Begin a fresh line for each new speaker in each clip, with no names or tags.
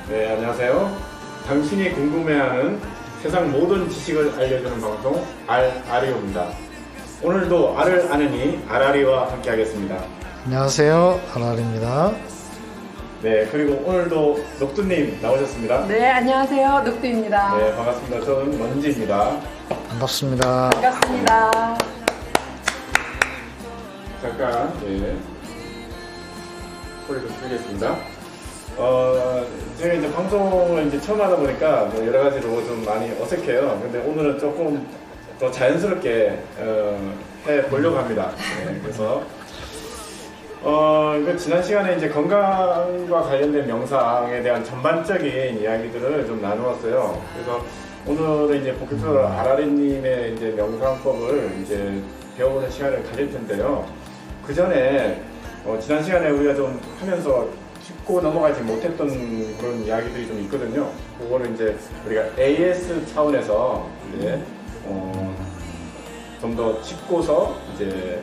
네, 안녕하세요. 당신이 궁금해하는 세상 모든 지식을 알려주는 방송 알아리오입니다. 오늘도 알을 아느니 알아리와 함께 하겠습니다.
안녕하세요, 알알입니다.
네, 그리고 오늘도 녹두님 나오셨습니다.
네, 안녕하세요. 녹두입니다.
네, 반갑습니다. 저는 먼지입니다.
반갑습니다.
반갑습니다.
잠깐, 네. 소리 좀 줄이겠습니다. 제가 이제 방송을 이제 처음 하다 보니까 뭐 여러 가지로 좀 많이 어색해요. 근데 오늘은 조금 더 자연스럽게 해 보려고 합니다. 네, 그래서 이거 지난 시간에 이제 건강과 관련된 명상에 대한 전반적인 이야기들을 좀 나누었어요. 그래서 오늘은 이제 본격적으로 아라리님의 이제 명상법을 이제 배워보는 시간을 가질 텐데요. 그 전에 지난 시간에 우리가 좀 하면서 짚고 넘어가지 못했던 그런 이야기들이 좀 있거든요. 그거를 이제 우리가 AS 차원에서 이제 좀 더 짚고서 이제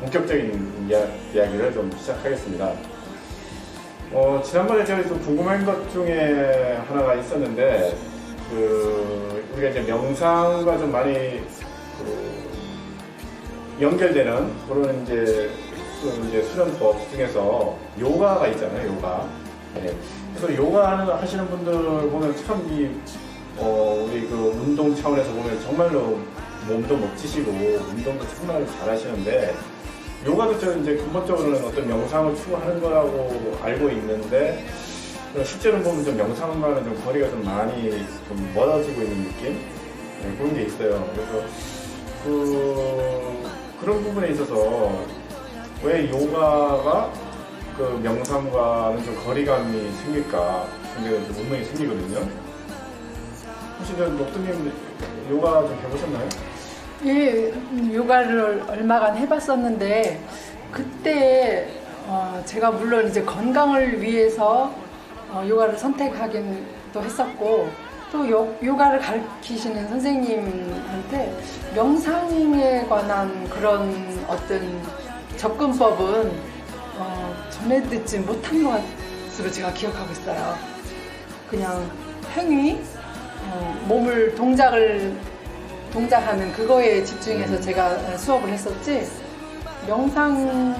본격적인 이야기를 좀 시작하겠습니다. 지난번에 제가 좀 궁금한 것 중에 하나가 있었는데, 우리가 이제 명상과 좀 많이 연결되는 그런 이제 수련법 중에서 요가가 있잖아요, 요가. 네. 그래서 요가 하시는 분들 보면 참 우리 그 운동 차원에서 보면 정말로 몸도 멋지시고 운동도 정말 잘 하시는데, 요가도 저 이제 근본적으로는 어떤 명상을 추구하는 거라고 알고 있는데, 실제로 보면 좀 명상과는 좀 거리가 좀 많이 좀 멀어지고 있는 느낌? 네, 그런 게 있어요. 그래서 그런 부분에 있어서 왜 요가가 그 명상과는 좀 거리감이 생길까? 굉장히 좀 의문이 생기거든요. 혹시 녹두님 요가 좀 해보셨나요?
예, 요가를 얼마간 해봤었는데, 그때 제가 물론 이제 건강을 위해서 요가를 선택하긴 또 했었고, 또 요가를 가르치시는 선생님한테 명상에 관한 그런 어떤 접근법은 전해 듣지 못한 것으로 제가 기억하고 있어요. 그냥 행위, 몸을 동작하는 그거에 집중해서 제가 수업을 했었지, 명상에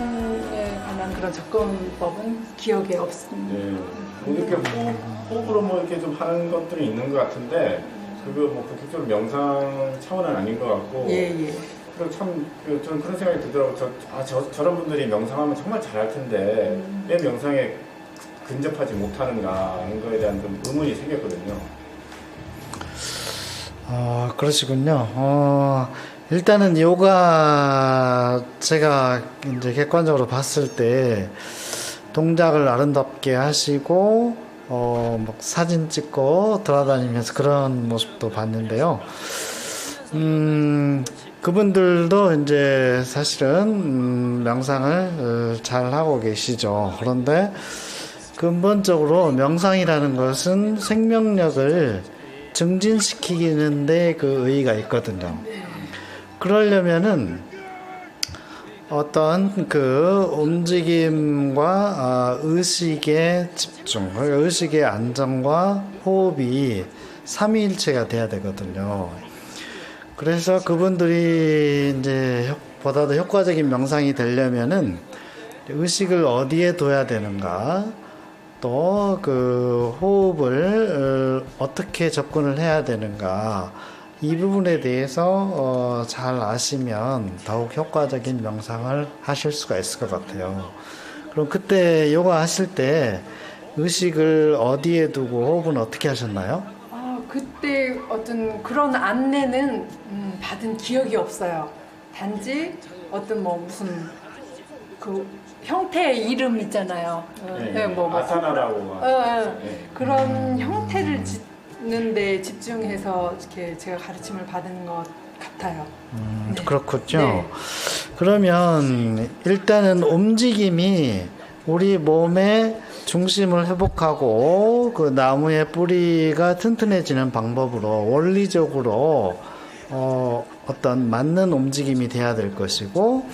관한 그런 접근법은 기억에 없습니다.
네. 이렇게 호흡으로 뭐 이렇게 좀 하는 것들이 있는 것 같은데, 그거 뭐 본격적으로 명상 차원은 아닌 것 같고.
예, 예.
그리고 참, 저는 그런 생각이 들더라고요. 저런 분들이 명상하면 정말 잘할 텐데, 왜 명상에 근접하지 못하는가 하는 거에 대한 좀 의문이 생겼거든요.
그러시군요. 일단은 요가 제가 이제 객관적으로 봤을 때 동작을 아름답게 하시고 막 사진 찍고 돌아다니면서 그런 모습도 봤는데요. 그분들도 이제 사실은 명상을 잘 하고 계시죠. 그런데 근본적으로 명상이라는 것은 생명력을 증진시키는데 그 의의가 있거든요. 그러려면은 어떤 그 움직임과 의식의 집중, 의식의 안정과 호흡이 삼위일체가 돼야 되거든요. 그래서 그분들이 이제 보다 더 효과적인 명상이 되려면은 의식을 어디에 둬야 되는가, 또 그 호흡을 어떻게 접근을 해야 되는가, 이 부분에 대해서 잘 아시면 더욱 효과적인 명상을 하실 수가 있을 것 같아요. 그럼 그때 요가 하실 때 의식을 어디에 두고 호흡은 어떻게 하셨나요?
그때 어떤 그런 안내는 받은 기억이 없어요. 단지 어떤 뭐 무슨 그 형태의 이름 있잖아요.
아사나라고.
그런 형태를 짓는데 집중해서 이렇게 제가 가르침을 받은 것 같아요.
네. 그렇군요. 네. 그러면 일단은 움직임이 우리 몸의 중심을 회복하고 그 나무의 뿌리가 튼튼해지는 방법으로 원리적으로 어떤 맞는 움직임이 돼야 될 것이고,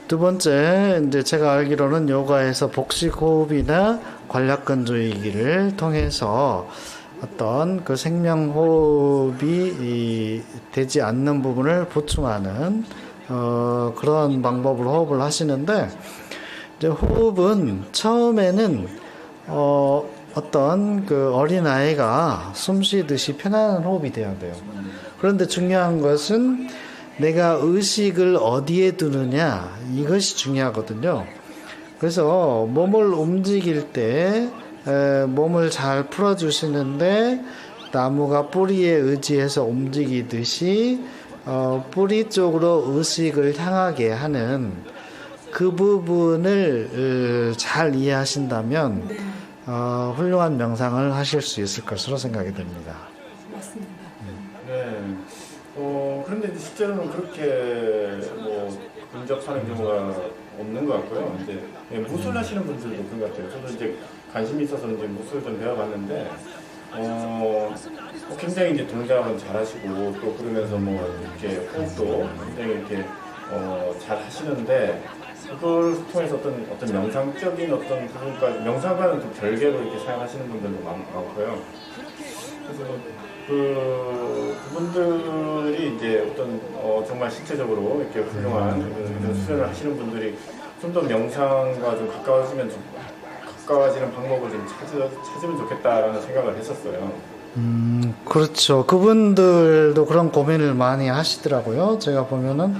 두 번째, 이제 제가 알기로는 요가에서 복식 호흡이나 관략근조이기를 통해서 어떤 그 생명 호흡이 되지 않는 부분을 보충하는 그런 방법으로 호흡을 하시는데, 이제 호흡은 처음에는 어떤 그 어린아이가 숨 쉬듯이 편안한 호흡이 돼야 돼요. 그런데 중요한 것은 내가 의식을 어디에 두느냐, 이것이 중요하거든요. 그래서 몸을 움직일 때 몸을 잘 풀어주시는데, 나무가 뿌리에 의지해서 움직이듯이 뿌리 쪽으로 의식을 향하게 하는 그 부분을 잘 이해하신다면
네,
훌륭한 명상을 하실 수 있을 것으로 생각이 됩니다.
맞습니다.
네. 그런데 이제 실제로는 그렇게 뭐 근접하는 경우가 없는 것 같고요. 이제 무술 하시는 분들도 그런 것 같아요. 저도 이제 관심이 있어서 이제 무술 좀 배워봤는데, 굉장히 이제 동작은 잘하시고 또 그러면서 뭐 이렇게 호흡도 굉장히 이렇게 잘 하시는데, 그걸 통해서 어떤 명상적인 어떤 부분까지, 명상과는 좀 별개로 이렇게 사용하시는 분들도 많고요. 그래서 그분들이 이제 정말 신체적으로 이렇게 훌륭한 그런 수련을 하시는 분들이 좀 더 명상과 좀 가까워지는 방법을 좀 찾으면 좋겠다라는 생각을 했었어요.
그렇죠. 그분들도 그런 고민을 많이 하시더라고요. 제가 보면은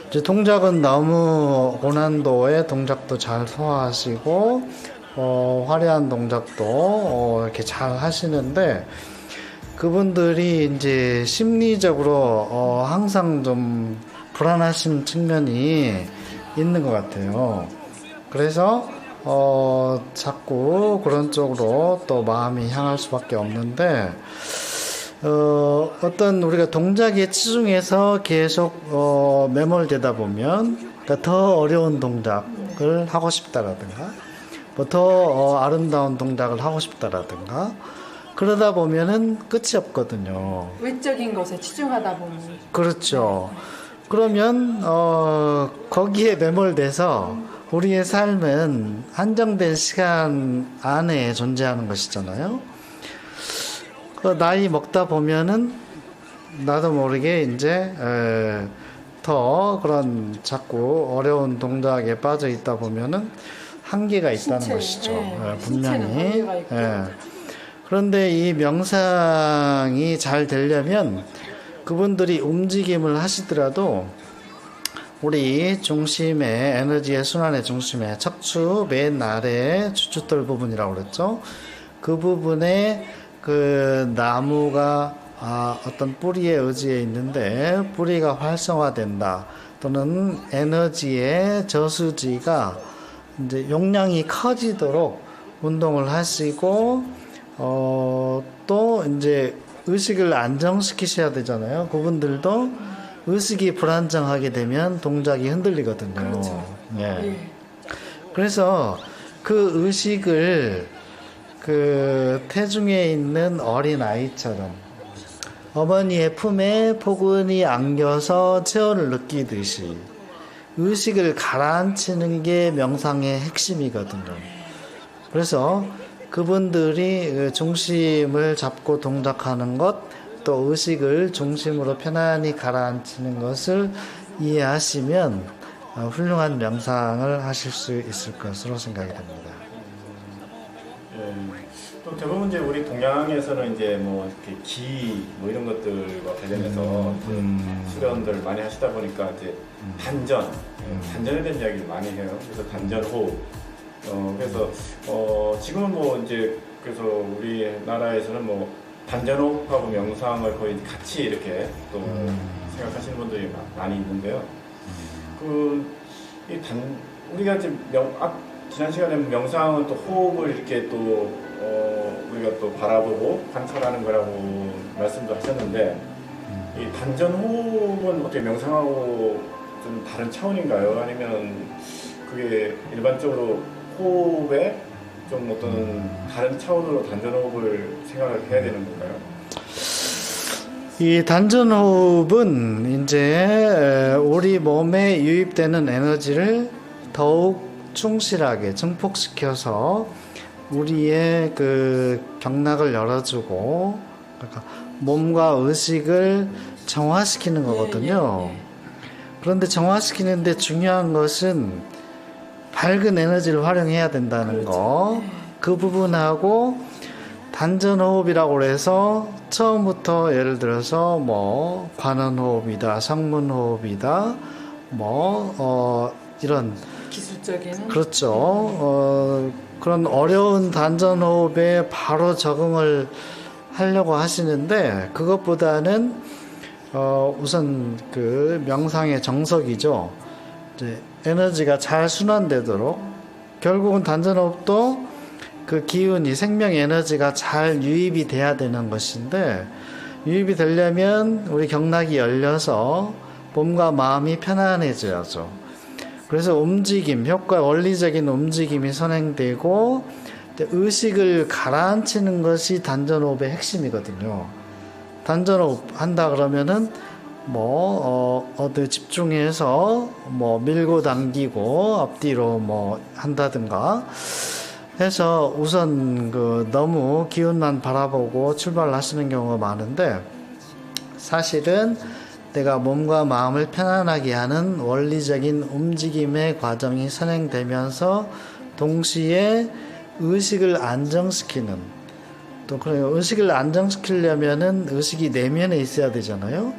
이제 동작은 너무 고난도의 동작도 잘 소화하시고 화려한 동작도 이렇게 잘 하시는데, 그분들이 이제 심리적으로 항상 좀 불안하신 측면이 있는 것 같아요. 그래서 자꾸 그런 쪽으로 또 마음이 향할 수밖에 없는데, 어떤 우리가 동작에 치중해서 계속 매몰되다 보면, 그러니까 더 어려운 동작을 하고 싶다라든가, 뭐 더 아름다운 동작을 하고 싶다라든가, 그러다 보면은 끝이 없거든요.
외적인 것에 치중하다 보니.
그렇죠. 그러면 거기에 매몰돼서 우리의 삶은 한정된 시간 안에 존재하는 것이잖아요. 그 나이 먹다 보면은 나도 모르게 이제 더 그런 자꾸 어려운 동작에 빠져 있다 보면은 한계가 있다는
신체,
것이죠.
네.
분명히.
신체는 한계가 있고.
그런데 이 명상이 잘 되려면 그분들이 움직임을 하시더라도 우리 중심의 에너지의 순환의 중심에 척추 맨 아래 주춧돌 부분이라고 그랬죠. 그 부분에 그 나무가 어떤 뿌리에 의지해 있는데 뿌리가 활성화된다, 또는 에너지의 저수지가 이제 용량이 커지도록 운동을 하시고 또 이제 의식을 안정시키셔야 되잖아요. 그분들도 의식이 불안정하게 되면 동작이 흔들리거든요.
그렇죠.
예.
예.
그래서 그 의식을 그 태중에 있는 어린 아이처럼 어머니의 품에 포근히 안겨서 체온을 느끼듯이 의식을 가라앉히는 게 명상의 핵심이거든요. 그래서 그분들이 중심을 잡고 동작하는 것, 또 의식을 중심으로 편안히 가라앉히는 것을 이해하시면 훌륭한 명상을 하실 수 있을 것으로 생각이 됩니다.
또 대부분 이제 우리 동양에서는 이제 뭐 이렇게 기 뭐 이런 것들과 관련해서 수련들 많이 하시다 보니까 이제 단전에 대한 이야기를 많이 해요. 그래서 단전 호흡. 그래서 지금은 뭐 이제 그래서 우리나라에서는 뭐 단전 호흡하고 명상을 거의 같이 이렇게 또 생각하시는 분들이 많이 있는데요. 우리가 이제 지난 시간에 명상은 또 호흡을 이렇게 또 우리가 또 바라보고 관찰하는 거라고 말씀도 하셨는데, 이 단전 호흡은 어떻게 명상하고 좀 다른 차원인가요? 아니면 그게 일반적으로 호흡에 좀 어떤 다른 차원으로 단전 호흡을 생각을 해야 되는 건가요?
이 단전호흡은 이제 우리 몸에 유입되는 에너지를 더욱 충실하게 증폭시켜서 우리의 그 경락을 열어주고 그러니까 몸과 의식을 정화시키는 거거든요. 그런데 정화시키는데 중요한 것은 밝은 에너지를 활용해야 된다는 거. 그 부분하고 단전호흡이라고 해서 처음부터 예를 들어서 뭐 관원호흡이다, 성문호흡이다, 이런
기술적인
그렇죠. 그런 어려운 단전호흡에 바로 적응을 하려고 하시는데 그것보다는 우선 그 명상의 정석이죠. 이제 에너지가 잘 순환되도록 결국은 단전호흡도 그 기운이 생명 에너지가 잘 유입이 돼야 되는 것인데 유입이 되려면 우리 경락이 열려서 몸과 마음이 편안해져야죠. 그래서 움직임, 효과 원리적인 움직임이 선행되고 의식을 가라앉히는 것이 단전호흡의 핵심이거든요. 단전호흡 한다 그러면은 어디 집중해서 밀고 당기고 앞뒤로 한다든가 해서 우선 너무 기운만 바라보고 출발하시는 경우가 많은데 사실은 내가 몸과 마음을 편안하게 하는 원리적인 움직임의 과정이 선행되면서 동시에 의식을 안정시키는 또 그래요. 의식을 안정시키려면은 의식이 내면에 있어야 되잖아요.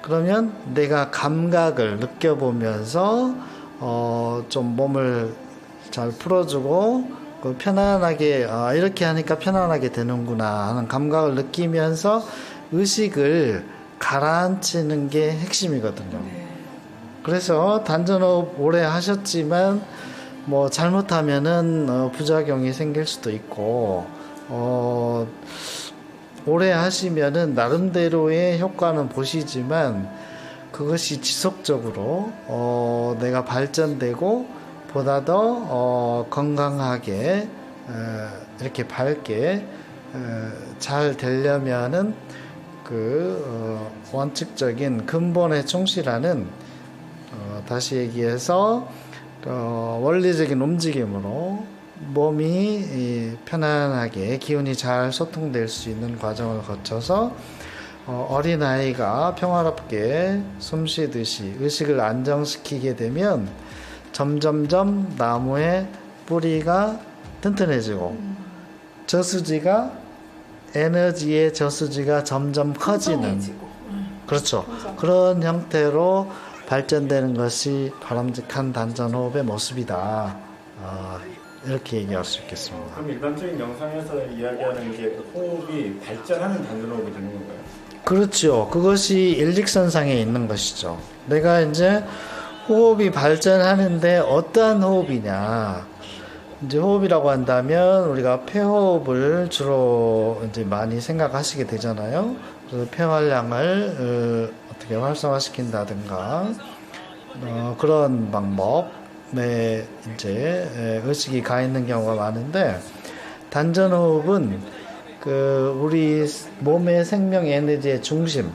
그러면 내가 감각을 느껴보면서 좀 몸을 잘 풀어주고 편안하게 이렇게 하니까 편안하게 되는구나 하는 감각을 느끼면서 의식을 가라앉히는 게 핵심이거든요. 그래서 단전호흡 오래 하셨지만 잘못하면은 부작용이 생길 수도 있고 오래 하시면은 나름대로의 효과는 보시지만 그것이 지속적으로 내가 발전되고 보다 더 건강하게 이렇게 밝게 잘 되려면은 원칙적인 근본에 충실하는 다시 얘기해서 원리적인 움직임으로 몸이 편안하게 기운이 잘 소통될 수 있는 과정을 거쳐서 어린아이가 평화롭게 숨쉬듯이 의식을 안정시키게 되면 점점점 나무의 뿌리가 튼튼해지고 저수지가 에너지의 저수지가 점점 커지는 그렇죠. 그런 형태로 발전되는 것이 바람직한 단전호흡의 모습이다. 이렇게 얘기할 수 있겠습니다.
그럼 일반적인 명상에서 이야기하는 게 호흡이 발전하는 단전호흡이 되는 건가요?
그렇죠. 그것이 일직선상에 있는 것이죠. 내가 이제 호흡이 발전하는데 어떠한 호흡이냐. 이제 호흡이라고 한다면 우리가 폐호흡을 주로 이제 많이 생각하시게 되잖아요. 그래서 폐활량을 어떻게 활성화시킨다든가 그런 방법에 이제 의식이 가 있는 경우가 많은데 단전호흡은 우리 몸의 생명 에너지의 중심,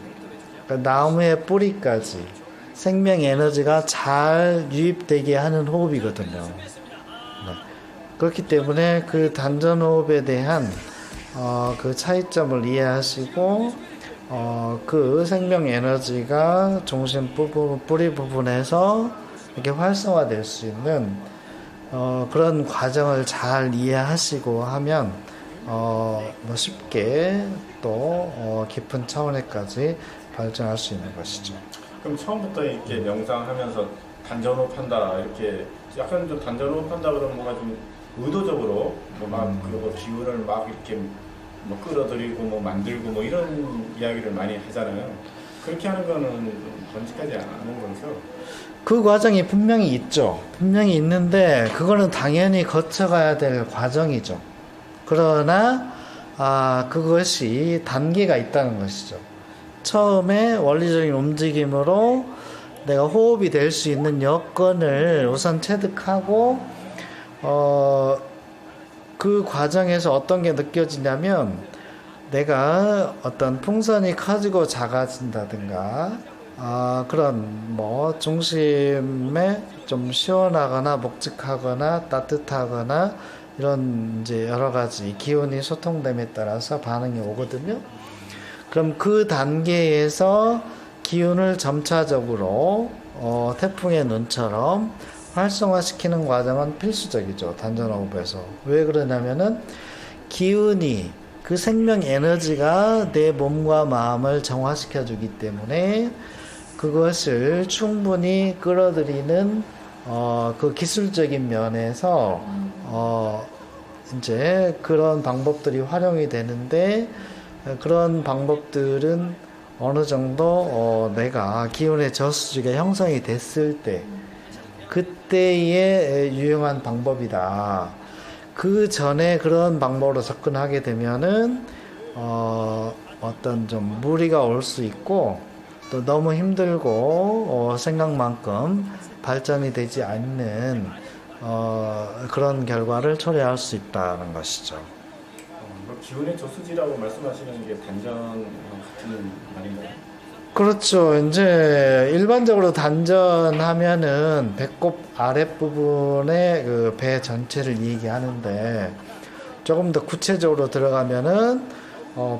나무의 뿌리까지 생명 에너지가 잘 유입되게 하는 호흡이거든요. 그렇기 때문에 그 단전호흡에 대한 그 차이점을 이해하시고 그 생명 에너지가 중심 부분, 뿌리 부분에서 이렇게 활성화될 수 있는 그런 과정을 잘 이해하시고 하면 쉽게 또 깊은 차원에까지 발전할 수 있는 것이죠.
그럼 처음부터 이렇게 명상하면서 단전호흡 한다 이렇게 약간 좀 단전호흡 한다 그러면 뭔가 좀 의도적으로 그리고 기운을 막 이렇게 끌어들이고 만들고 이런 이야기를 많이 하잖아요. 그렇게 하는 거는 번직하지 않은 거죠.
그 과정이 분명히 있죠. 분명히 있는데 그거는 당연히 거쳐가야 될 과정이죠. 그러나 그것이 단계가 있다는 것이죠. 처음에 원리적인 움직임으로 내가 호흡이 될 수 있는 여건을 우선 체득하고 그 과정에서 어떤 게 느껴지냐면 내가 어떤 풍선이 커지고 작아진다든가 그런 뭐 중심에 좀 시원하거나 묵직하거나 따뜻하거나 이런 이제 여러 가지 기운이 소통됨에 따라서 반응이 오거든요. 그럼 그 단계에서 기운을 점차적으로 태풍의 눈처럼 활성화시키는 과정은 필수적이죠. 단전호흡에서. 왜 그러냐면은 기운이 그 생명 에너지가 내 몸과 마음을 정화시켜 주기 때문에 그것을 충분히 끌어들이는 그 기술적인 면에서 이제 그런 방법들이 활용이 되는데 그런 방법들은 어느 정도 내가 기운의 저수지가 형성이 됐을 때 그때에 유용한 방법이다. 그 전에 그런 방법으로 접근하게 되면은 어떤 좀 무리가 올 수 있고 또 너무 힘들고 생각만큼 발전이 되지 않는 그런 결과를 초래할 수 있다는 것이죠.
기운의 저수지라고 말씀하시는 게 단전 같은 말인가요?
그렇죠. 이제 일반적으로 단전하면은 배꼽 아랫부분의 그 배 전체를 얘기하는데 조금 더 구체적으로 들어가면은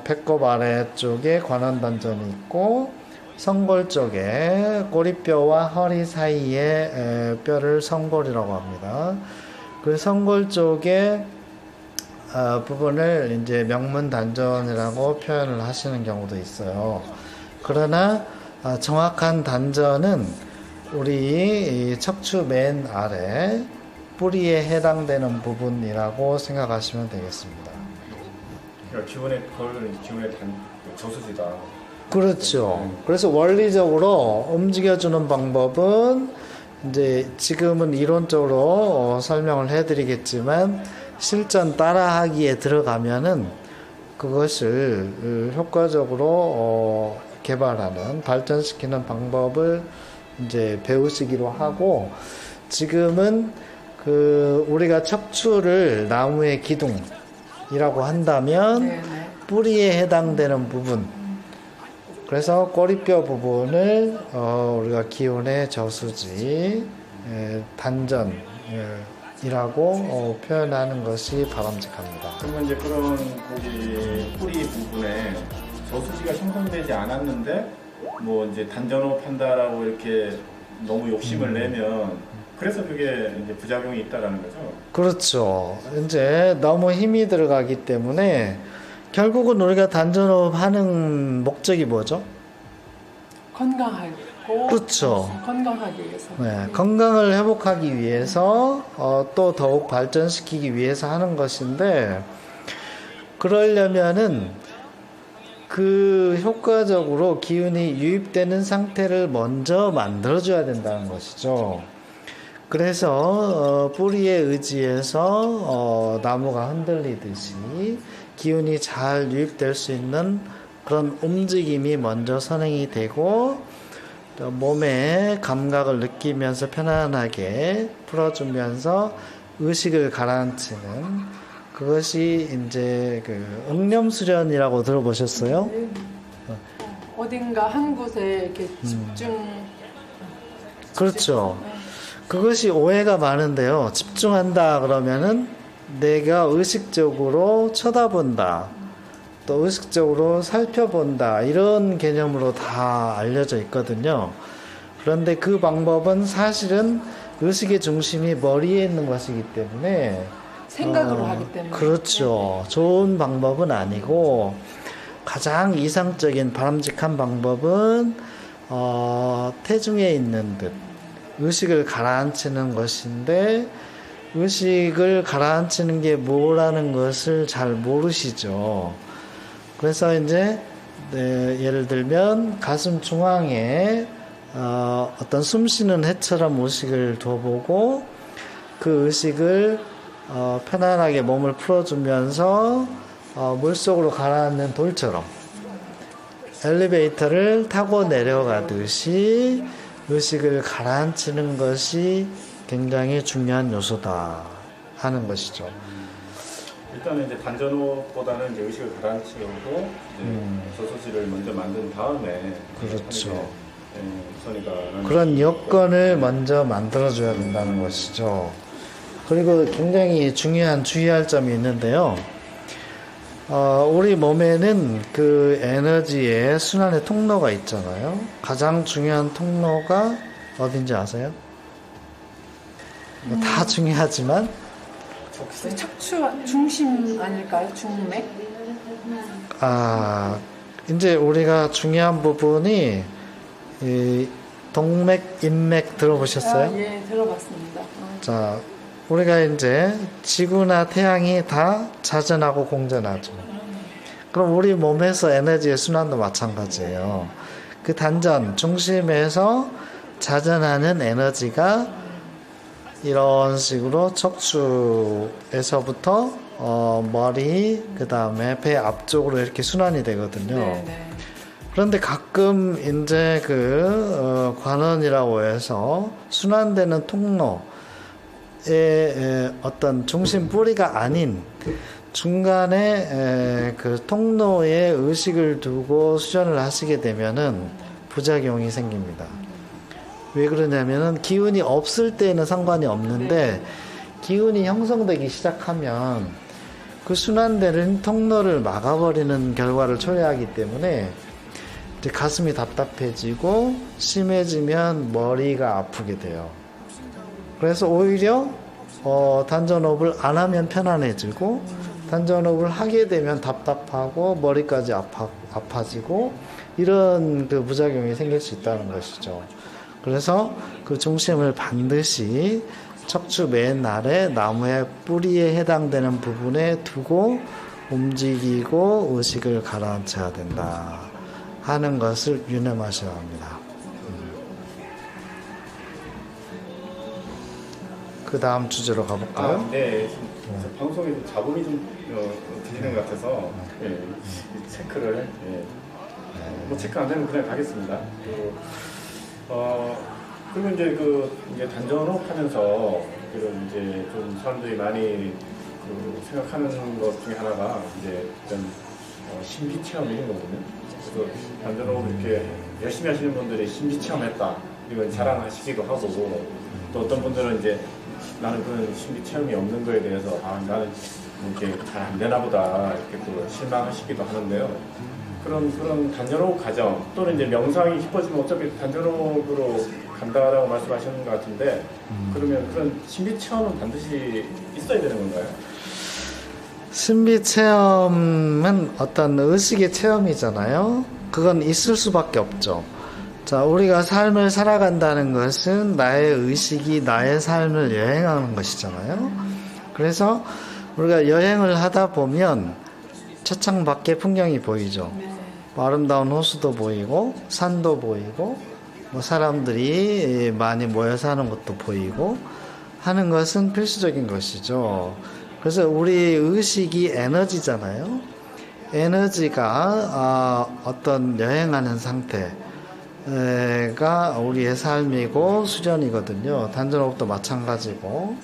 배꼽 아래쪽에 관원단전이 있고 성골 쪽에 꼬리뼈와 허리 사이에 뼈를 성골이라고 합니다. 그 성골 쪽에 부분을 이제 명문단전이라고 표현을 하시는 경우도 있어요. 그러나 정확한 단전은 우리 척추 맨 아래 뿌리에 해당되는 부분이라고 생각하시면 되겠습니다.
그러니까 기운의 저수지다.
그렇죠. 그래서 원리적으로 움직여주는 방법은 이제 지금은 이론적으로 설명을 해드리겠지만 실전 따라하기에 들어가면은 그것을 효과적으로 개발하는 발전시키는 방법을 이제 배우시기로 하고 지금은 그 우리가 척추를 나무의 기둥이라고 한다면
네네.
뿌리에 해당되는 부분 그래서 꼬리뼈 부분을 우리가 기운의 저수지 단전이라고 표현하는 것이 바람직합니다.
그러면 이제 그런 거기 뿌리 부분에 저수지가 형성되지 않았는데 뭐 이제 단전호흡 한다라고 이렇게 너무 욕심을 내면 그래서 그게 이제 부작용이 있다라는 거죠.
그렇죠. 이제 너무 힘이 들어가기 때문에 결국은 우리가 단전호흡 하는 목적이 뭐죠?
건강하고
그렇죠.
건강하기 위해서.
네, 건강을 회복하기 위해서 또 더욱 발전시키기 위해서 하는 것인데 그러려면은 그 효과적으로 기운이 유입되는 상태를 먼저 만들어줘야 된다는 것이죠. 그래서 뿌리에 의지해서 나무가 흔들리듯이 기운이 잘 유입될 수 있는 그런 움직임이 먼저 선행이 되고 또 몸의 감각을 느끼면서 편안하게 풀어주면서 의식을 가라앉히는 그것이 이제 그 응념수련이라고 들어보셨어요?
네. 어딘가 한 곳에 이렇게 집중.
그렇죠. 그것이 오해가 많은데요. 집중한다 그러면은 내가 의식적으로 쳐다본다. 또 의식적으로 살펴본다. 이런 개념으로 다 알려져 있거든요. 그런데 그 방법은 사실은 의식의 중심이 머리에 있는 것이기 때문에
생각으로 하기 때문에.
그렇죠. 좋은 방법은 아니고 가장 이상적인 바람직한 방법은 태중에 있는 듯 의식을 가라앉히는 것인데 의식을 가라앉히는 게 뭐라는 것을 잘 모르시죠. 그래서 이제 예를 들면 가슴 중앙에 어떤 숨쉬는 해처럼 의식을 둬보고 그 의식을 편안하게 몸을 풀어주면서 물속으로 가라앉는 돌처럼 엘리베이터를 타고 내려가듯이 의식을 가라앉히는 것이 굉장히 중요한 요소다 하는 것이죠.
일단은 이제 단전호흡보다는 이제 의식을 가라앉히고 이제 저소지를 먼저 만든 다음에
그렇죠.
우선이가
그런 여건을 먼저 만들어줘야 된다는 것이죠. 그리고 굉장히 중요한 주의할 점이 있는데요. 우리 몸에는 그 에너지의 순환의 통로가 있잖아요. 가장 중요한 통로가 어딘지 아세요? 다 중요하지만
척추 중심 아닐까요? 중맥?
이제 우리가 중요한 부분이 이 동맥, 인맥 들어보셨어요?
예, 들어봤습니다.
자, 우리가 이제 지구나 태양이 다 자전하고 공전하죠. 그럼 우리 몸에서 에너지의 순환도 마찬가지예요. 그 단전, 중심에서 자전하는 에너지가 이런 식으로 척추에서부터 머리, 그 다음에 배 앞쪽으로 이렇게 순환이 되거든요.
네.
그런데 가끔 이제 관원이라고 해서 순환되는 통로에 어떤 중심 뿌리가 아닌 중간에 그 통로에 의식을 두고 수련을 하시게 되면은 부작용이 생깁니다. 왜 그러냐면은 기운이 없을 때는 상관이 없는데 기운이 형성되기 시작하면 그 순환되는 통로를 막아버리는 결과를 초래하기 때문에 이제 가슴이 답답해지고 심해지면 머리가 아프게 돼요. 그래서 오히려 단전호흡을 안 하면 편안해지고 단전호흡을 하게 되면 답답하고 머리까지 아파지고 이런 그 부작용이 생길 수 있다는 것이죠. 그래서 그 중심을 반드시 척추 맨 아래 나무의 뿌리에 해당되는 부분에 두고 움직이고 의식을 가라앉혀야 된다 하는 것을 유념하셔야 합니다. 그 다음 주제로 가볼까요?
네. 방송에 좀 잡음이 좀 들리는 것 같아서 체크를 뭐 체크 안 되면 그냥 가겠습니다. 그리고 이제 단전호흡 하면서 그런 이제 좀 사람들이 많이 생각하는 것 중에 하나가 이제 어떤 신비 체험 이런 거거든요. 그래서 단전호흡 이렇게 열심히 하시는 분들이 신비 체험했다 이걸 자랑하시기도 하고 또 어떤 분들은 이제 나는 그런 신비 체험이 없는 거에 대해서 나는 이렇게 잘 안 되나 보다 이렇게 또 실망하시기도 하는데요. 그런 단전호흡 과정 또는 이제 명상이 깊어지면 어차피 단전호흡으로 간다라고 말씀하시는 것 같은데 그러면 그런 신비 체험은 반드시 있어야 되는 건가요?
신비 체험은 어떤 의식의 체험이잖아요. 그건 있을 수밖에 없죠. 자, 우리가 삶을 살아간다는 것은 나의 의식이 나의 삶을 여행하는 것이잖아요. 그래서 우리가 여행을 하다 보면 차창 밖에 풍경이 보이죠. 아름다운 호수도 보이고 산도 보이고 뭐 사람들이 많이 모여 사는 것도 보이고 하는 것은 필수적인 것이죠. 그래서 우리 의식이 에너지잖아요. 에너지가 어떤 여행하는 상태가 우리의 삶이고 수련이거든요. 단전호흡도 마찬가지고.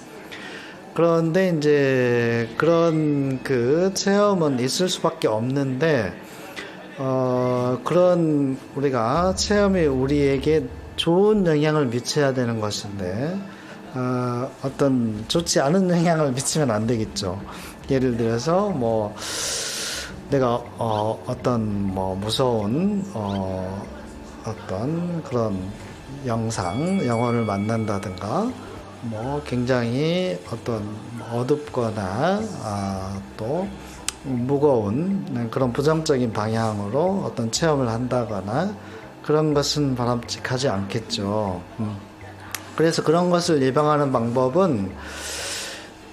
그런데 이제 그런 그 체험은 있을 수밖에 없는데 그런 우리가 체험이 우리에게 좋은 영향을 미쳐야 되는 것인데 어떤 좋지 않은 영향을 미치면 안 되겠죠. 예를 들어서 뭐 내가 어떤 뭐 무서운 어떤 그런 영혼을 만난다든가 뭐 굉장히 어떤 어둡거나 또 무거운 그런 부정적인 방향으로 어떤 체험을 한다거나 그런 것은 바람직하지 않겠죠. 그래서 그런 것을 예방하는 방법은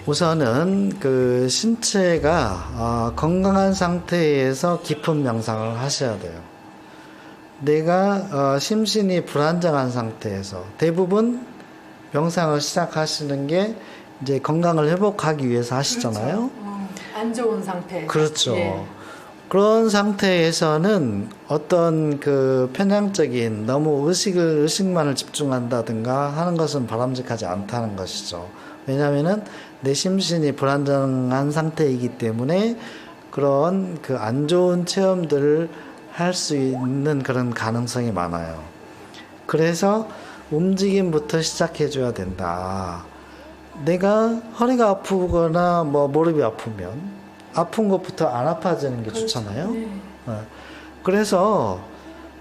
우선은 그 신체가 건강한 상태에서 깊은 명상을 하셔야 돼요. 내가 심신이 불안정한 상태에서 대부분 명상을 시작하시는 게 이제 건강을 회복하기 위해서 하시잖아요.
그렇죠. 안 좋은 상태.
그렇죠.
예.
그런 상태에서는 어떤 그 편향적인 너무 의식만을 집중한다든가 하는 것은 바람직하지 않다는 것이죠. 왜냐하면은 내 심신이 불안정한 상태이기 때문에 그런 그 안 좋은 체험들을 할 수 있는 그런 가능성이 많아요. 그래서 움직임부터 시작해 줘야 된다. 내가 허리가 아프거나 뭐 무릎이 아프면 아픈 것부터 안 아파지는 게 좋잖아요.
네.
그래서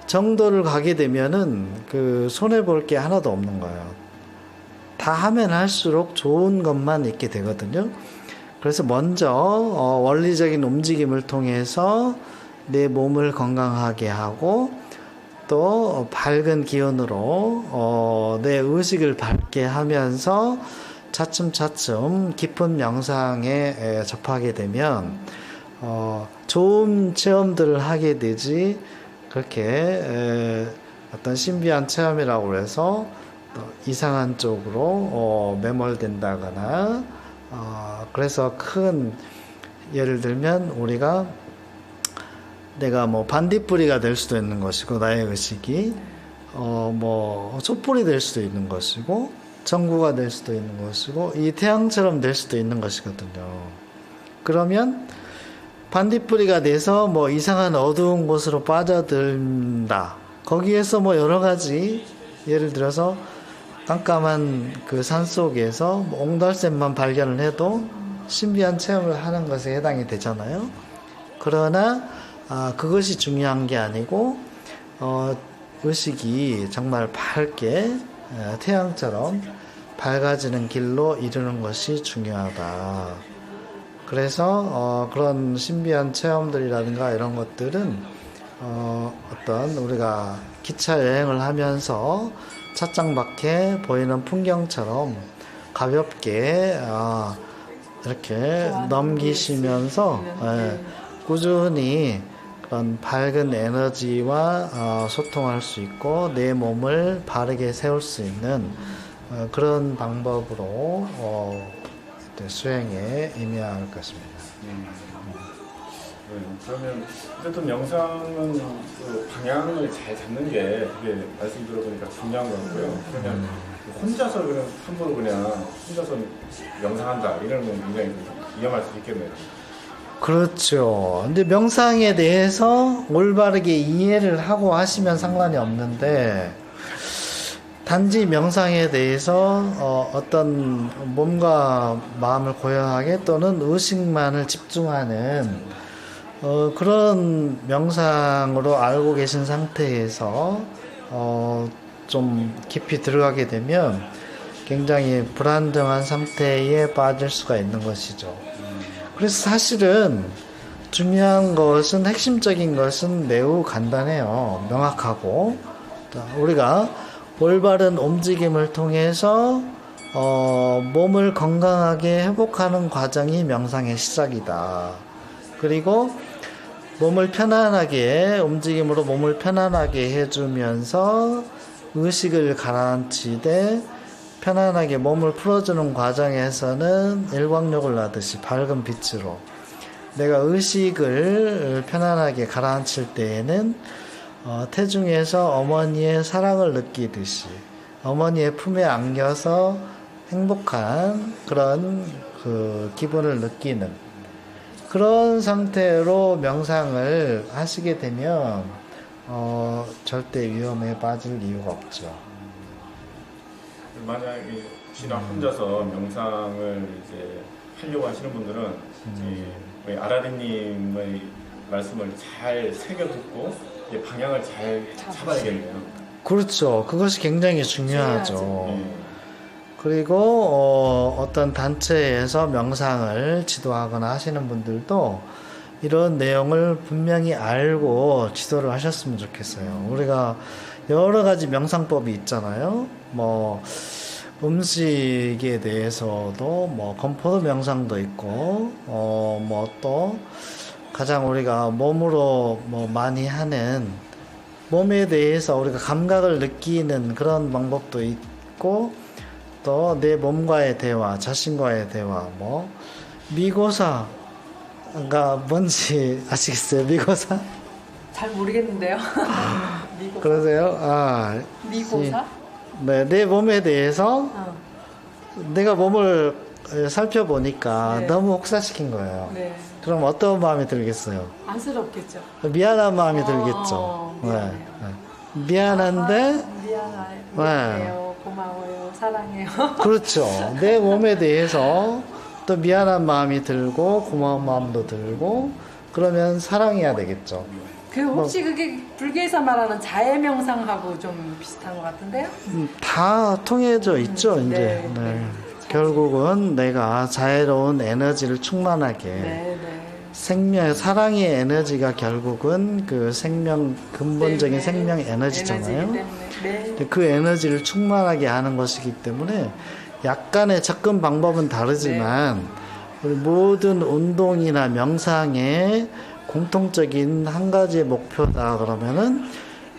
정도를 가게 되면은 그 손해 볼 게 하나도 없는 거예요. 다 하면 할수록 좋은 것만 있게 되거든요. 그래서 먼저 원리적인 움직임을 통해서 내 몸을 건강하게 하고 또 밝은 기운으로 내 의식을 밝게 하면서 차츰차츰 깊은 명상에 접하게 되면 좋은 체험들을 하게 되지 그렇게 어떤 신비한 체험이라고 해서 이상한 쪽으로 매몰된다거나 그래서 큰 예를 들면 우리가 내가 뭐 반딧불이가 될 수도 있는 것이고 나의 의식이 뭐 촛불이 될 수도 있는 것이고 전구가 될 수도 있는 것이고 이 태양처럼 될 수도 있는 것이거든요. 그러면 반딧불이가 돼서 뭐 이상한 어두운 곳으로 빠져든다. 거기에서 뭐 여러 가지 예를 들어서 깜깜한 그 산속에서 뭐 옹달샘만 발견을 해도 신비한 체험을 하는 것에 해당이 되잖아요. 그러나 그것이 중요한 게 아니고 의식이 정말 밝게 태양처럼 밝아지는 길로 이르는 것이 중요하다. 그래서 그런 신비한 체험들이라든가 이런 것들은 어떤 우리가 기차 여행을 하면서 찻장밖에 보이는 풍경처럼 가볍게 이렇게 넘기시면서 꾸준히 그런 밝은 에너지와 소통할 수 있고 내 몸을 바르게 세울 수 있는 그런 방법으로 수행에 임해야 할 것입니다.
그러면 어쨌든 명상은 그 방향을 잘 잡는 게 그게 말씀 들어보니까 중요한 것 같고요. 그러면 혼자서 그냥 함부로 그냥 혼자서 명상한다 이런 건 굉장히 위험할 수 있겠네요.
그렇죠. 근데 명상에 대해서 올바르게 이해를 하고 하시면 상관이 없는데 단지 명상에 대해서 어떤 몸과 마음을 고요하게 또는 의식만을 집중하는 그런 명상으로 알고 계신 상태에서 좀 깊이 들어가게 되면 굉장히 불안정한 상태에 빠질 수가 있는 것이죠. 그래서 사실은 중요한 것은 핵심적인 것은 매우 간단해요. 명확하고 우리가 올바른 움직임을 통해서 몸을 건강하게 회복하는 과정이 명상의 시작이다. 그리고 몸을 편안하게 움직임으로 몸을 편안하게 해주면서 의식을 가라앉히되 편안하게 몸을 풀어주는 과정에서는 일광욕을 하듯이 밝은 빛으로 내가 의식을 편안하게 가라앉힐 때에는 태중에서 어머니의 사랑을 느끼듯이 어머니의 품에 안겨서 행복한 그런 그 기분을 느끼는 그런 상태로 명상을 하시게 되면 절대 위험에 빠질 이유가 없죠.
만약에 혹시나 혼자서 명상을 이제 하려고 하시는 분들은 우리 아라리님의 말씀을 잘 새겨 듣고 방향을 잘 잡아야겠네요.
그렇죠. 그것이 굉장히 중요하죠. 그리고 어떤 단체에서 명상을 지도하거나 하시는 분들도 이런 내용을 분명히 알고 지도를 하셨으면 좋겠어요. 우리가 여러 가지 명상법이 있잖아요. 뭐 음식에 대해서도 뭐 건포도 명상도 있고 뭐 또 가장 우리가 몸으로 뭐 많이 하는 몸에 대해서 우리가 감각을 느끼는 그런 방법도 있고 또 내 몸과의 대화, 자신과의 대화, 뭐 미고사가 뭔지 아시겠어요? 미고사?
잘 모르겠는데요. 미고사?
그러세요?
미고사?
네, 내 몸에 대해서 내가 몸을 살펴보니까
네.
너무 혹사시킨 거예요.
네.
그럼 어떤 마음이 들겠어요?
안쓰럽겠죠.
미안한 마음이 들겠죠.
미안해요.
미안한데,
미안해요. 고마워요. 사랑해요.
그렇죠. 내 몸에 대해서 또 미안한 마음이 들고, 고마운 마음도 들고, 그러면 사랑해야 되겠죠.
그 혹시 그게 불교에서 말하는 자해 명상하고 좀 비슷한 것 같은데요?
다 통해져 있죠, 이제.
네,
네.
네.
결국은 내가 자애로운 에너지를 충만하게.
네, 네.
생명, 사랑의 에너지가 결국은 그 생명, 근본적인
네, 네.
생명 에너지잖아요.
에너지이기 때문에. 네.
그 에너지를 충만하게 하는 것이기 때문에 약간의 접근 방법은 다르지만 우리 모든 운동이나 명상의 공통적인 한 가지의 목표다 그러면은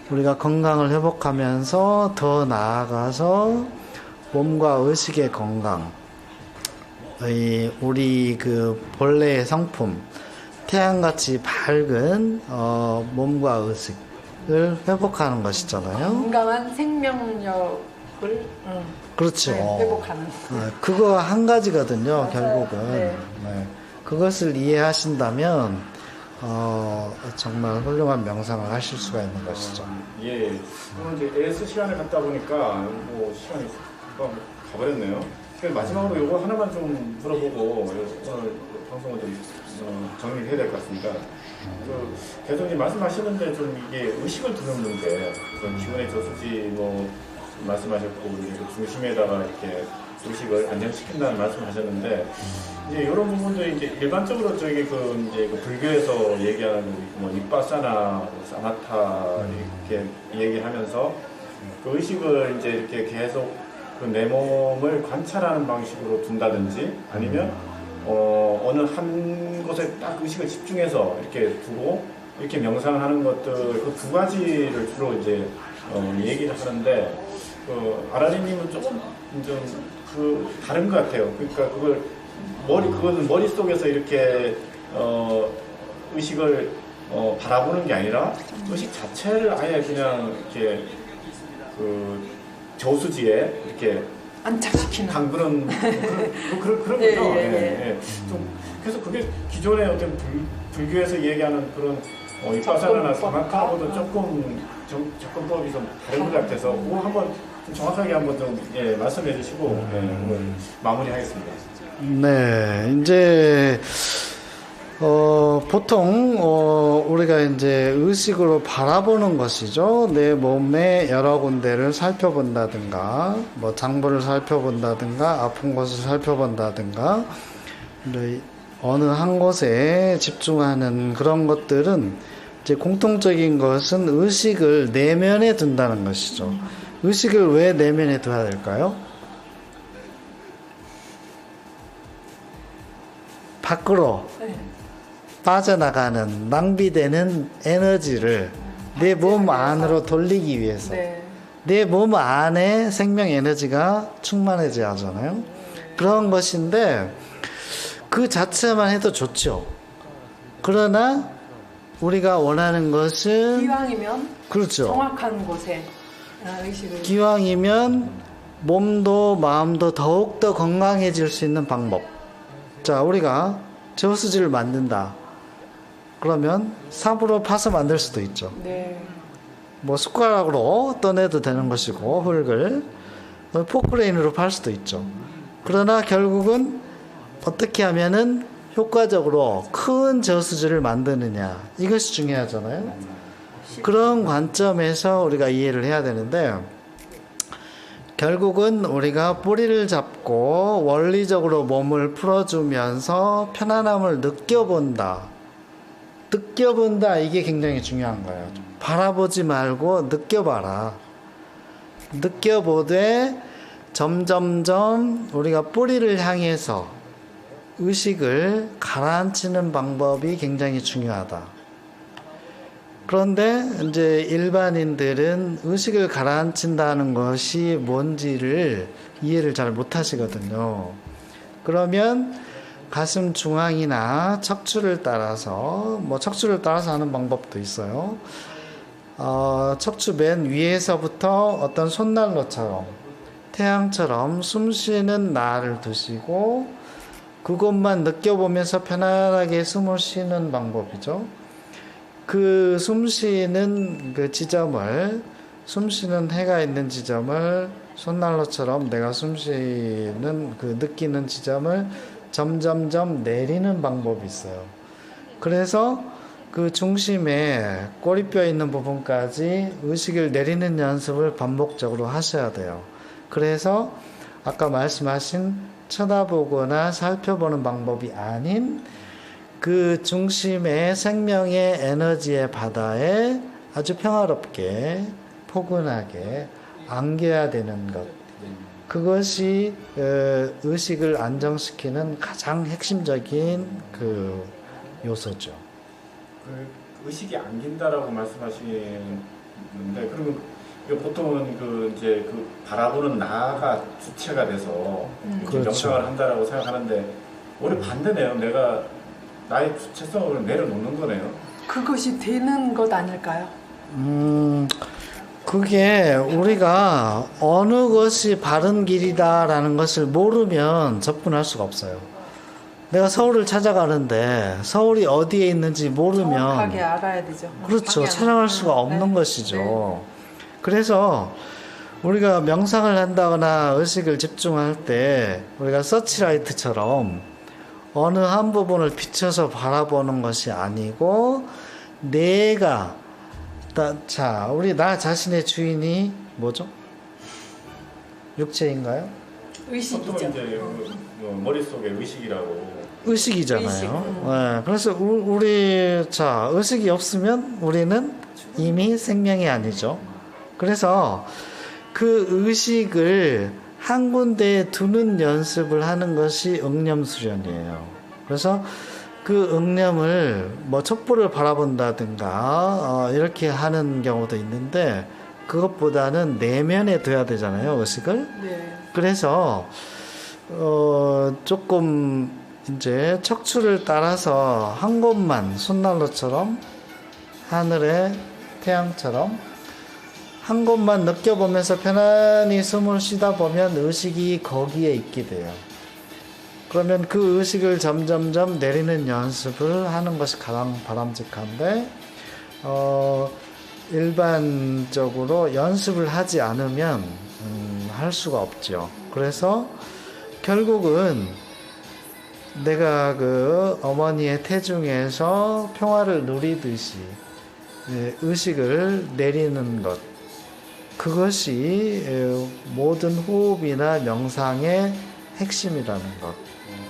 우리가 건강을 회복하면서 더 나아가서 몸과 의식의 건강, 우리 그 본래의 성품, 태양같이 밝은 몸과 의식을 회복하는 것이잖아요.
건강한 생명력을
그렇죠.
네, 회복하는.
그거 한 가지거든요.
맞아요.
결국은.
네.
네. 그것을 이해하신다면 정말 훌륭한 명상을 하실 수가 있는 것이죠.
예. 그럼 이제 AS 시간을 갖다 보니까 뭐 시간이 금방 가버렸네요. 그래서 마지막으로 이거 하나만 좀 물어보고 오늘 방송을 좀 정리를 해야 될 것 같습니다. 그 대통령님 말씀하시는데 좀 이게 의식을 두는 문제, 기운의 저수지 뭐 말씀하셨고 이제 그 중심에다가 이렇게 의식을 안정시킨다는 말씀하셨는데 이제 이런 부분도 이제 일반적으로 저기 그 이제 그 불교에서 얘기하는 뭐 윗바사나 사마타 이렇게 얘기하면서 그 의식을 이제 이렇게 계속 그 내 몸을 관찰하는 방식으로 둔다든지 아니면 어느 한 곳에 딱 의식을 집중해서 이렇게 두고 이렇게 명상하는 것들 그 두 가지를 주로 이제 얘기를 하는데 아라리님은 조금 좀 그 다른 것 같아요. 그러니까 그거는 머릿속에서 이렇게 의식을 바라보는 게 아니라 의식 자체를 아예 그냥 이렇게 그 저수지에 이렇게
안착시키는.
담그는 그런
예,
거죠.
예,
예. 좀 그래서 그게 기존의 어떤 불교에서 얘기하는 그런 윗바사나나 사마타하고도 조금 접근법이 좀 다른 것 같아서 그거 한번 좀 정확하게 한번 좀 말씀해 주시고 오늘 마무리하겠습니다.
네, 이제 보통 우리가 이제 의식으로 바라보는 것이죠. 내 몸의 여러 군데를 살펴본다든가, 뭐 장부를 살펴본다든가, 아픈 곳을 살펴본다든가, 어느 한 곳에 집중하는 그런 것들은 이제 공통적인 것은 의식을 내면에 둔다는 것이죠. 의식을 왜 내면에 둬야 될까요? 밖으로
네.
빠져나가는 낭비되는 에너지를 내 몸 안으로 돌리기 위해서
네.
내 몸 안에 생명 에너지가 충만해져야 하잖아요. 그런 것인데 그 자체만 해도 좋죠. 그러나 우리가 원하는 것은
기왕이면
그렇죠.
정확한 곳에 의식을.
기왕이면 몸도 마음도 더욱더 건강해질 수 있는 방법. 자, 우리가 저수지를 만든다. 그러면 삽으로 파서 만들 수도 있죠.
네.
뭐 숟가락으로 떠내도 되는 것이고 흙을 포크레인으로 팔 수도 있죠. 그러나 결국은 어떻게 하면은 효과적으로 큰 저수지를 만드느냐 이것이 중요하잖아요. 그런 관점에서 우리가 이해를 해야 되는데 결국은 우리가 뿌리를 잡고 원리적으로 몸을 풀어주면서 편안함을 느껴본다. 이게 굉장히 중요한 거예요. 바라보지 말고 느껴봐라. 느껴보되 점점점 우리가 뿌리를 향해서 의식을 가라앉히는 방법이 굉장히 중요하다. 그런데 이제 일반인들은 의식을 가라앉힌다는 것이 뭔지를 이해를 잘 못하시거든요. 그러면 가슴 중앙이나 척추를 따라서 하는 방법도 있어요. 척추 맨 위에서부터 어떤 손난로처럼 태양처럼 숨쉬는 나를 두시고 그것만 느껴보면서 편안하게 숨을 쉬는 방법이죠. 그 숨쉬는 그 지점을, 숨쉬는 해가 있는 지점을 손난로처럼 내가 숨쉬는 그 느끼는 지점을 점점점 내리는 방법이 있어요. 그래서 그 중심에 꼬리뼈 있는 부분까지 의식을 내리는 연습을 반복적으로 하셔야 돼요. 그래서 아까 말씀하신 쳐다보거나 살펴보는 방법이 아닌 그 중심의 생명의 에너지의 바다에 아주 평화롭게 포근하게 안겨야 되는 것. 그것이 의식을 안정시키는 가장 핵심적인 그 요소죠.
그 의식이 안긴다라고 말씀하시는데 그러면 보통은 그 이제 그 바라보는 나가 주체가 돼서
그렇죠.
명상을 한다라고 생각하는데 오히려 반대네요. 내가 나의 주체성을 내려놓는 거네요.
그것이 되는 것 아닐까요?
그게 우리가 어느 것이 바른 길이다라는 것을 모르면 접근할 수가 없어요. 내가 서울을 찾아가는데 서울이 어디에 있는지 모르면
정확하게 알아야 되죠.
그렇죠.
방향.
찾아갈 수가 없는
네.
것이죠.
네.
그래서 우리가 명상을 한다거나 의식을 집중할 때 우리가 서치라이트처럼 어느 한 부분을 비춰서 바라보는 것이 아니고 내가 자, 우리 나 자신의 주인이 뭐죠? 육체인가요?
보통
의식이죠.
이제 머릿속에 의식이라고
의식이잖아요.
의식.
네, 그래서 우리 자 의식이 없으면 우리는 이미 생명이 아니죠. 그래서 그 의식을 한 군데에 두는 연습을 하는 것이 응념수련이에요. 그래서 그 응념을 뭐 촛불을 바라본다든가 이렇게 하는 경우도 있는데 그것보다는 내면에 둬야 되잖아요, 의식을.
네.
그래서 조금 이제 척추를 따라서 한 곳만 손난로처럼 하늘의 태양처럼 한 곳만 느껴보면서 편안히 숨을 쉬다 보면 의식이 거기에 있게 돼요. 그러면 그 의식을 점점점 내리는 연습을 하는 것이 가장 바람직한데 일반적으로 연습을 하지 않으면 할 수가 없죠. 그래서 결국은 내가 그 어머니의 태중에서 평화를 누리듯이 의식을 내리는 것, 그것이 모든 호흡이나 명상의 핵심이라는 것.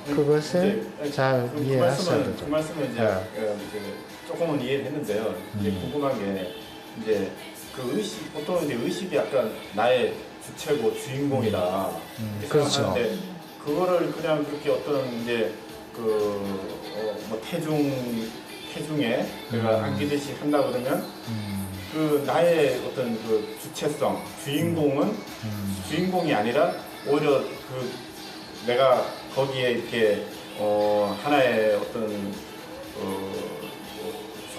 그것을 잘 이해하셔야 되죠.
그 말씀은 이제 조금은 이해를 했는데요. 이제 궁금한 게 이제 그 의식, 보통 이제 의식이 약간 나의 주체고 주인공이다 이렇게
그렇죠.
생각하는데 그거를 그냥 그렇게 어떤 이제 뭐 태중에 내가 안기듯이 한다 그러면 그 나의 어떤 그 주체성, 주인공이 아니라 오히려 그 내가 거기에 이렇게 하나의 어떤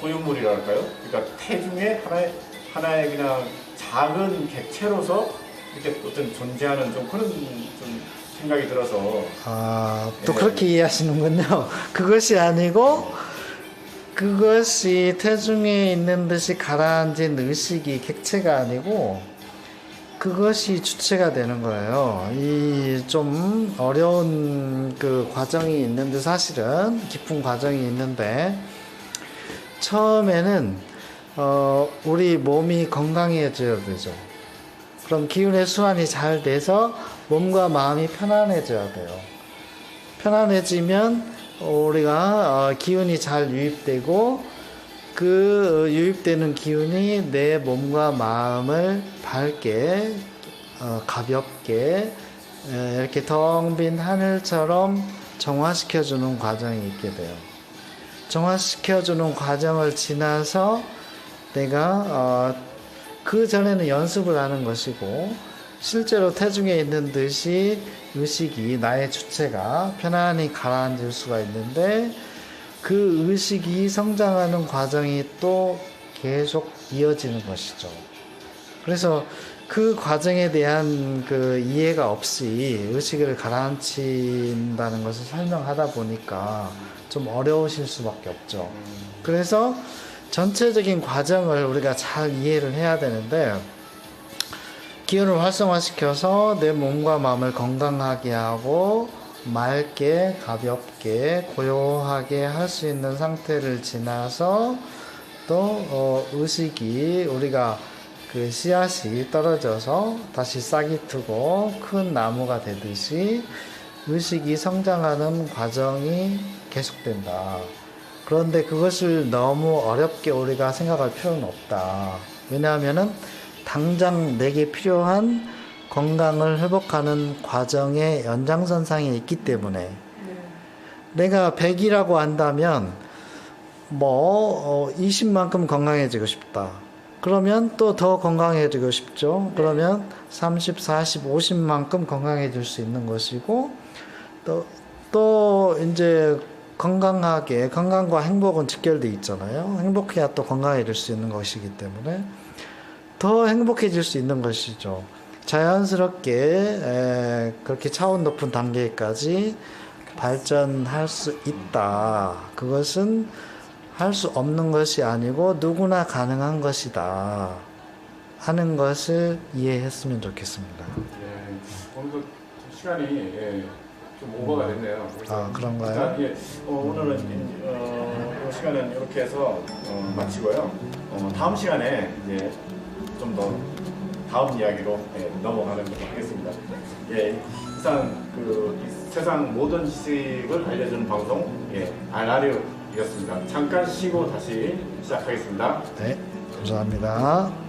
소유물이랄까요? 그러니까 태중의 하나의 그냥 작은 객체로서 이렇게 어떤 존재하는 좀 그런 좀 생각이 들어서
또
네.
그렇게 이해하시는군요. 그것이 아니고 그것이 태중에 있는 듯이 가라앉은 의식이 객체가 아니고 그것이 주체가 되는 거예요. 이 좀 어려운 그 과정이 있는데 사실은 깊은 과정이 있는데 처음에는 우리 몸이 건강해져야 되죠. 그럼 기운의 순환이 잘 돼서 몸과 마음이 편안해져야 돼요. 편안해지면 우리가 기운이 잘 유입되고 그 유입되는 기운이 내 몸과 마음을 밝게 가볍게 이렇게 텅 빈 하늘처럼 정화시켜주는 과정이 있게 돼요. 정화시켜주는 과정을 지나서 내가 그 전에는 연습을 하는 것이고 실제로 태중에 있는 듯이 의식이 나의 주체가 편안히 가라앉을 수가 있는데 그 의식이 성장하는 과정이 또 계속 이어지는 것이죠. 그래서 그 과정에 대한 그 이해가 없이 의식을 가라앉힌다는 것을 설명하다 보니까 좀 어려우실 수밖에 없죠. 그래서 전체적인 과정을 우리가 잘 이해를 해야 되는데, 기운을 활성화시켜서 내 몸과 마음을 건강하게 하고 맑게, 가볍게, 고요하게 할 수 있는 상태를 지나서 또 의식이 우리가 그 씨앗이 떨어져서 다시 싹이 트고 큰 나무가 되듯이 의식이 성장하는 과정이 계속된다. 그런데 그것을 너무 어렵게 우리가 생각할 필요는 없다. 왜냐하면은 당장 내게 필요한 건강을 회복하는 과정의 연장선상에 있기 때문에,
네.
내가 100이라고 한다면 20만큼 건강해지고 싶다. 그러면 또 더 건강해지고 싶죠. 그러면 30, 40, 50만큼 건강해질 수 있는 것이고, 또 이제 건강하게, 건강과 행복은 직결되어 있잖아요. 행복해야 또 건강해질 수 있는 것이기 때문에 더 행복해질 수 있는 것이죠. 자연스럽게 그렇게 차원 높은 단계까지 발전할 수 있다. 그것은 할 수 없는 것이 아니고 누구나 가능한 것이다 하는 것을 이해했으면 좋겠습니다.
예, 오늘도 시간이 좀 오버가 됐네요.
아, 그런가요?
일단, 오늘은 이 시간은 이렇게 해서 마치고요. 다음 시간에 이제 좀 더 다음 이야기로 넘어가는 걸로 하겠습니다. 예, 이상 이 세상 모든 지식을 알려주는 방송 알라리오였습니다. 잠깐 쉬고 다시 시작하겠습니다.
네, 감사합니다.